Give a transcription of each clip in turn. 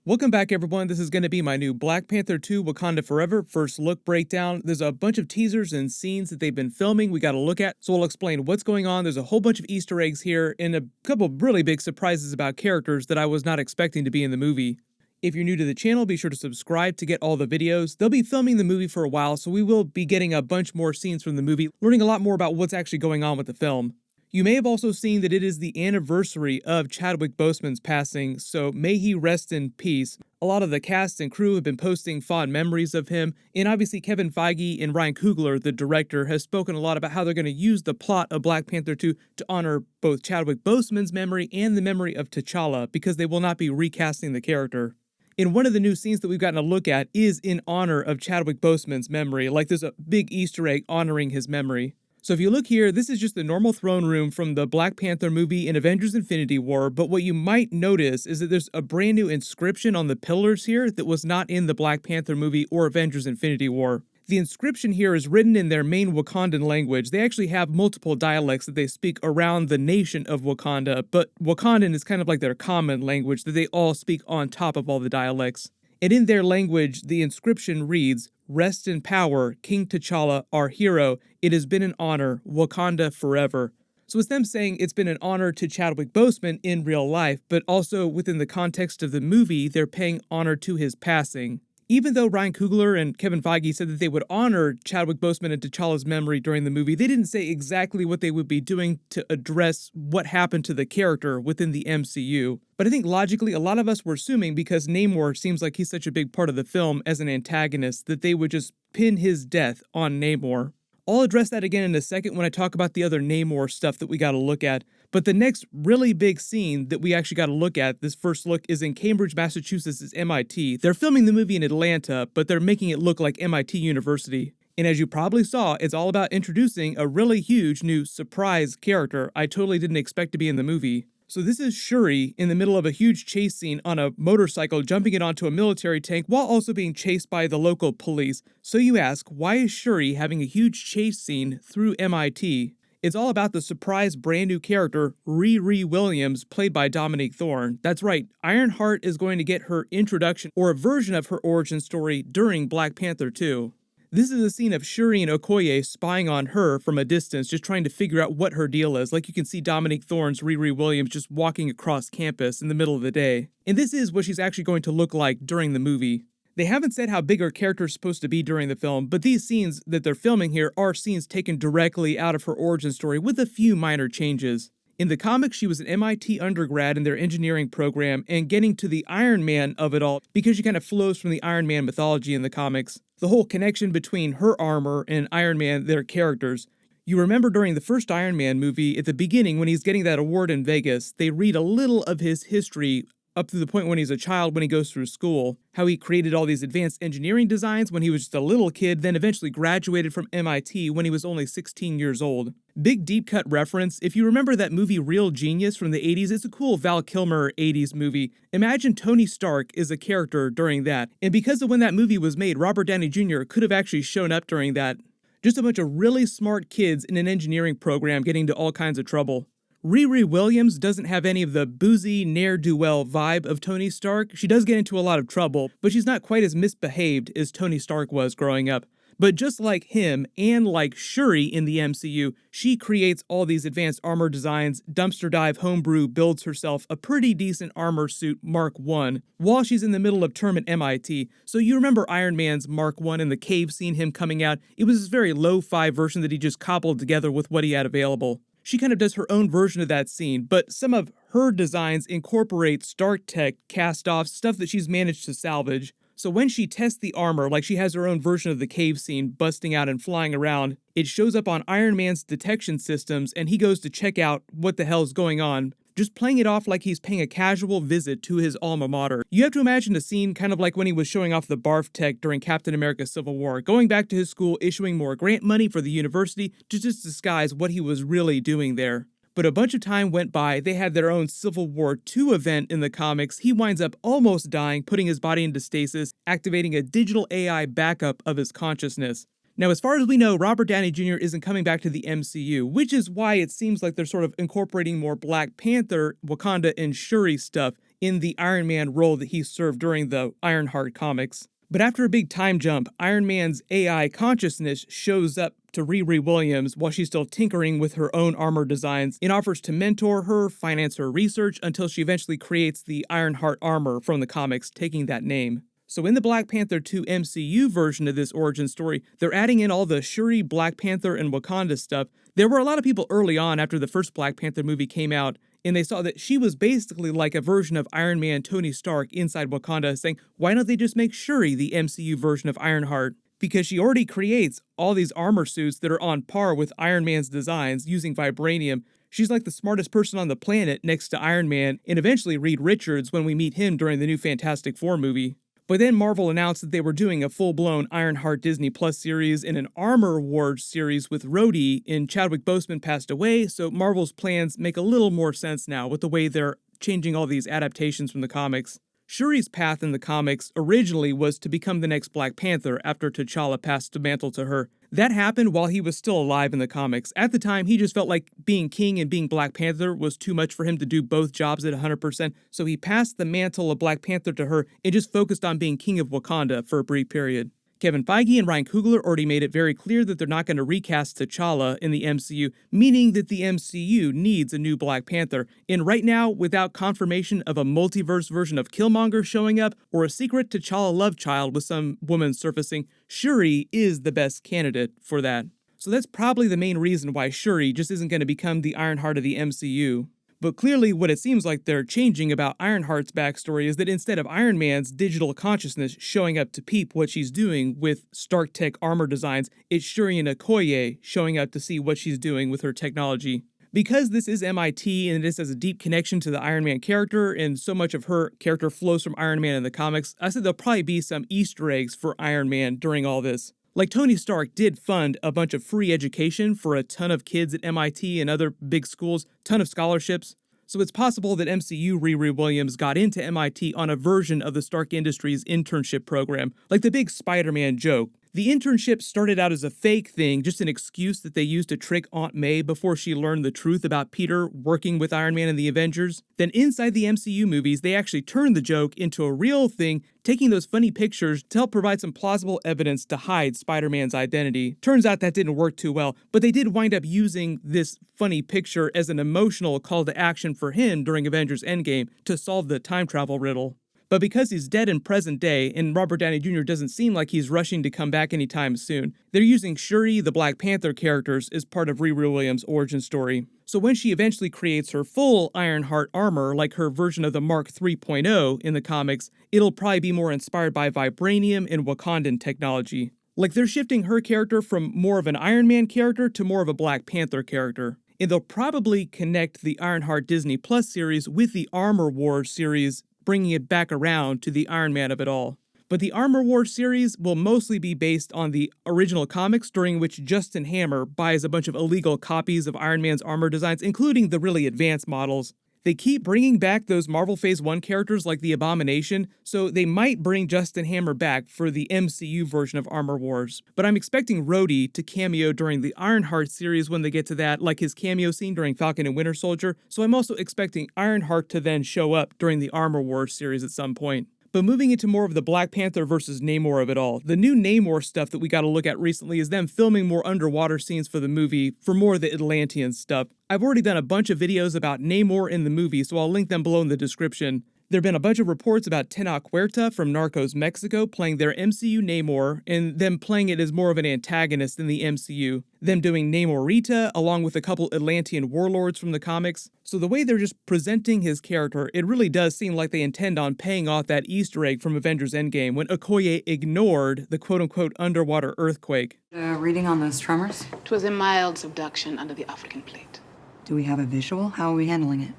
Welcome back, everyone. This is going to be my new Black Panther 2 Wakanda Forever first look breakdown. There's a bunch of teasers and scenes that they've been filming we got to look at, so I'll explain what's going on. There's a whole bunch of Easter eggs here and a couple really big surprises about characters that I was not expecting to be in the movie. If you're new to the channel, be sure to subscribe to get all the videos. They'll be filming the movie for a while, so we will be getting a bunch more scenes from the movie, learning a lot more about what's actually going on with the film. You may have also seen that it is the anniversary of Chadwick Boseman's passing, so may he rest in peace. A lot of the cast and crew have been posting fond memories of him, and obviously Kevin Feige and Ryan Coogler, the director, has spoken a lot about how they're going to use the plot of Black Panther 2 to honor both Chadwick Boseman's memory and the memory of T'Challa, because they will not be recasting the character. And one of the new scenes that we've gotten a look at is in honor of Chadwick Boseman's memory, like there's a big Easter egg honoring his memory. So if you look here, this is just the normal throne room from the Black Panther movie in Avengers Infinity War, but what you might notice is that there's a brand new inscription on the pillars here that was not in the Black Panther movie or Avengers Infinity War. The inscription here is written in their main Wakandan language. They actually have multiple dialects that they speak around the nation of Wakanda, but Wakandan is kind of like their common language that they all speak on top of all the dialects. And in their language, the inscription reads, "Rest in power, King T'Challa, our hero. It has been an honor, Wakanda forever." So it's them saying it's been an honor to Chadwick Boseman in real life, but also within the context of the movie, they're paying honor to his passing. Even though Ryan Coogler and Kevin Feige said that they would honor Chadwick Boseman and T'Challa's memory during the movie, they didn't say exactly what they would be doing to address what happened to the character within the MCU. But I think logically, a lot of us were assuming, because Namor seems like he's such a big part of the film as an antagonist, that they would just pin his death on Namor. I'll address that again in a second when I talk about the other Namor stuff that we gotta look at. But the next really big scene that we actually gotta look at, this first look, is in Cambridge, Massachusetts' MIT. They're filming the movie in Atlanta, but they're making it look like MIT University. And as you probably saw, it's all about introducing a really huge new surprise character I totally didn't expect to be in the movie. So this is Shuri in the middle of a huge chase scene on a motorcycle, jumping it onto a military tank while also being chased by the local police. So you ask, why is Shuri having a huge chase scene through MIT? It's all about the surprise brand new character, Riri Williams, played by Dominique Thorne. That's right, Ironheart is going to get her introduction, or a version of her origin story, during Black Panther 2. This is a scene of Shuri and Okoye spying on her from a distance, just trying to figure out what her deal is. Like you can see Dominique Thorne's Riri Williams just walking across campus in the middle of the day. And this is what she's actually going to look like during the movie. They haven't said how big her character is supposed to be during the film, but these scenes that they're filming here are scenes taken directly out of her origin story with a few minor changes. In the comics, she was an MIT undergrad in their engineering program, and getting to the Iron Man of it all, because she kind of flows from the Iron Man mythology in the comics. The whole connection between her armor and Iron Man, their characters. You remember during the first Iron Man movie, at the beginning when he's getting that award in Vegas, they read a little of his history up to the point when he's a child, when he goes through school, how he created all these advanced engineering designs when he was just a little kid, then eventually graduated from MIT when he was only 16 years old. Big deep cut reference. If you remember that movie Real Genius from the 80s, it's a cool Val Kilmer 80s movie. Imagine Tony Stark is a character during that. And because of when that movie was made, Robert Downey Jr. could have actually shown up during that. Just a bunch of really smart kids in an engineering program getting into all kinds of trouble. Riri Williams doesn't have any of the boozy, ne'er-do-well vibe of Tony Stark. She does get into a lot of trouble, but she's not quite as misbehaved as Tony Stark was growing up. But just like him, and like Shuri in the MCU, she creates all these advanced armor designs, dumpster dive homebrew builds herself a pretty decent armor suit Mark I, while she's in the middle of term at MIT. So you remember Iron Man's Mark I in the cave scene, him coming out? It was this very lo-fi version that he just cobbled together with what he had available. She kind of does her own version of that scene, but some of her designs incorporate Stark Tech cast-offs, stuff that she's managed to salvage. So when she tests the armor, like she has her own version of the cave scene, busting out and flying around, it shows up on Iron Man's detection systems, and he goes to check out what the hell's going on, just playing it off like he's paying a casual visit to his alma mater. You have to imagine a scene kind of like when he was showing off the barf tech during Captain America Civil War, going back to his school, issuing more grant money for the university to just disguise what he was really doing there. But a bunch of time went by, they had their own Civil War II event in the comics, he winds up almost dying, putting his body into stasis, activating a digital AI backup of his consciousness. Now, as far as we know, Robert Downey Jr. isn't coming back to the MCU, which is why it seems like they're sort of incorporating more Black Panther, Wakanda, and Shuri stuff in the Iron Man role that he served during the Ironheart comics. But after a big time jump, Iron Man's AI consciousness shows up to Riri Williams while she's still tinkering with her own armor designs and offers to mentor her, finance her research until she eventually creates the Ironheart armor from the comics, taking that name. So in the Black Panther 2 MCU version of this origin story, they're adding in all the Shuri, Black Panther, and Wakanda stuff. There were a lot of people early on after the first Black Panther movie came out, and they saw that she was basically like a version of Iron Man Tony Stark inside Wakanda, saying, why don't they just make Shuri the MCU version of Ironheart? Because she already creates all these armor suits that are on par with Iron Man's designs using vibranium. She's like the smartest person on the planet next to Iron Man, and eventually Reed Richards when we meet him during the new Fantastic Four movie. But then Marvel announced that they were doing a full-blown Ironheart Disney Plus series and an Armor Wars series with Rhodey, and Chadwick Boseman passed away, so Marvel's plans make a little more sense now with the way they're changing all these adaptations from the comics. Shuri's path in the comics originally was to become the next Black Panther after T'Challa passed the mantle to her. That happened while he was still alive in the comics. At the time, he just felt like being king and being Black Panther was too much for him to do both jobs at 100%, so he passed the mantle of Black Panther to her and just focused on being king of Wakanda for a brief period. Kevin Feige and Ryan Coogler already made it very clear that they're not going to recast T'Challa in the MCU, meaning that the MCU needs a new Black Panther. And right now, without confirmation of a multiverse version of Killmonger showing up, or a secret T'Challa love child with some woman surfacing, Shuri is the best candidate for that. So that's probably the main reason why Shuri just isn't going to become the Ironheart of the MCU. But clearly what it seems like they're changing about Ironheart's backstory is that instead of Iron Man's digital consciousness showing up to peep what she's doing with Stark Tech armor designs, it's Shuri and Okoye showing up to see what she's doing with her technology. Because this is MIT and this has a deep connection to the Iron Man character and so much of her character flows from Iron Man in the comics, I said there'll probably be some Easter eggs for Iron Man during all this. Like Tony Stark did fund a bunch of free education for a ton of kids at MIT and other big schools, ton of scholarships. So it's possible that MCU Riri Williams got into MIT on a version of the Stark Industries internship program, like the big Spider-Man joke. The internship started out as a fake thing, just an excuse that they used to trick Aunt May before she learned the truth about Peter working with Iron Man and the Avengers. Then inside the MCU movies, they actually turned the joke into a real thing, taking those funny pictures to help provide some plausible evidence to hide Spider-Man's identity. Turns out that didn't work too well, but they did wind up using this funny picture as an emotional call to action for him during Avengers Endgame to solve the time travel riddle. But because he's dead in present day, and Robert Downey Jr. doesn't seem like he's rushing to come back anytime soon, they're using Shuri, the Black Panther characters, as part of Riri Williams' origin story. So when she eventually creates her full Ironheart armor, like her version of the Mark 3.0 in the comics, it'll probably be more inspired by vibranium and Wakandan technology. Like they're shifting her character from more of an Iron Man character to more of a Black Panther character. And they'll probably connect the Ironheart Disney Plus series with the Armor Wars series, bringing it back around to the Iron Man of it all. But the Armor Wars series will mostly be based on the original comics, during which Justin Hammer buys a bunch of illegal copies of Iron Man's armor designs, including the really advanced models. They keep bringing back those Marvel Phase 1 characters like the Abomination, so they might bring Justin Hammer back for the MCU version of Armor Wars. But I'm expecting Rhodey to cameo during the Ironheart series when they get to that, like his cameo scene during Falcon and Winter Soldier, so I'm also expecting Ironheart to then show up during the Armor Wars series at some point. But moving into more of the Black Panther versus Namor of it all, the new Namor stuff that we got to look at recently is them filming more underwater scenes for the movie for more of the Atlantean stuff. I've already done a bunch of videos about Namor in the movie, so I'll link them below in the description. There have been a bunch of reports about Tenoch Huerta from Narcos Mexico playing their MCU Namor, and them playing it as more of an antagonist in the MCU. Them doing Namorita, along with a couple Atlantean warlords from the comics. So the way they're just presenting his character, it really does seem like they intend on paying off that Easter egg from Avengers Endgame when Okoye ignored the quote-unquote underwater earthquake. Reading on those tremors? It was a mild subduction under the African plate. Do we have a visual? How are we handling it?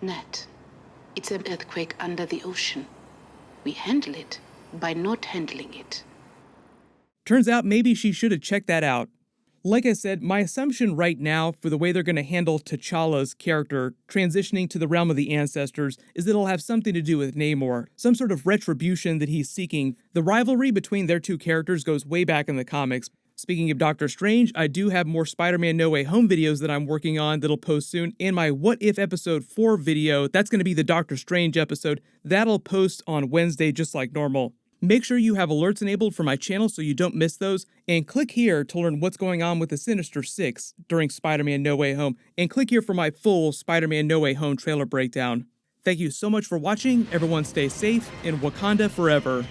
Net. It's an earthquake under the ocean. We handle it by not handling it. Turns out maybe she should have checked that out. Like I said, my assumption right now for the way they're going to handle T'Challa's character transitioning to the realm of the ancestors is that it'll have something to do with Namor, some sort of retribution that he's seeking. The rivalry between their two characters goes way back in the comics. Speaking of Doctor Strange, I do have more Spider-Man No Way Home videos that I'm working on that'll post soon, and my What If Episode 4 video, that's going to be the Doctor Strange episode, that'll post on Wednesday just like normal. Make sure you have alerts enabled for my channel so you don't miss those, and click here to learn what's going on with the Sinister Six during Spider-Man No Way Home, and click here for my full Spider-Man No Way Home trailer breakdown. Thank you so much for watching, everyone stay safe, and Wakanda forever.